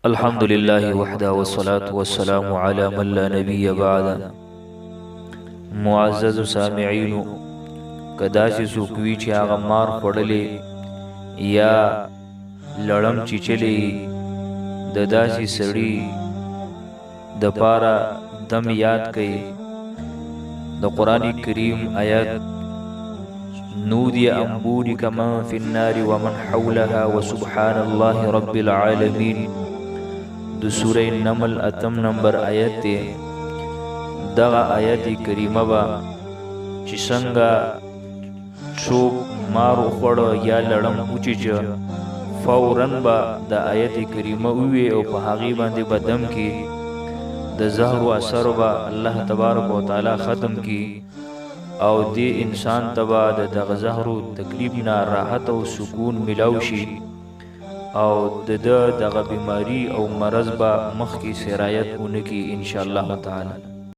الحمد لله وحده والصلاة والسلام على من لا نبي بعد. معزز سامعینو، کداسې څوک وي چې هغه مار خوړلی یا لړم چیچلی د داسې سړي د پاره دم یاد کړي د قرآن کریم آیات نودي أن بورك من في النار ومن حولها وسبحان الله رب العالمين د سوره نمل اتم نمبر آیت دی. دغه آیت کریمه با چې څنګه څوک مار وخوړ یا لړم وچیچ فورا به د آیت کریمه ووي او په هغې باندې به دم کې د زهر و اثر به الله تبارک وتعالی ختم کی او دی انسان تبا د دغه زهرو تکلیف نه راحت او سکون ملاو شي او د دغه بیماری او مرض به مخکې سرایت اونکي ان شاء الله تعالی.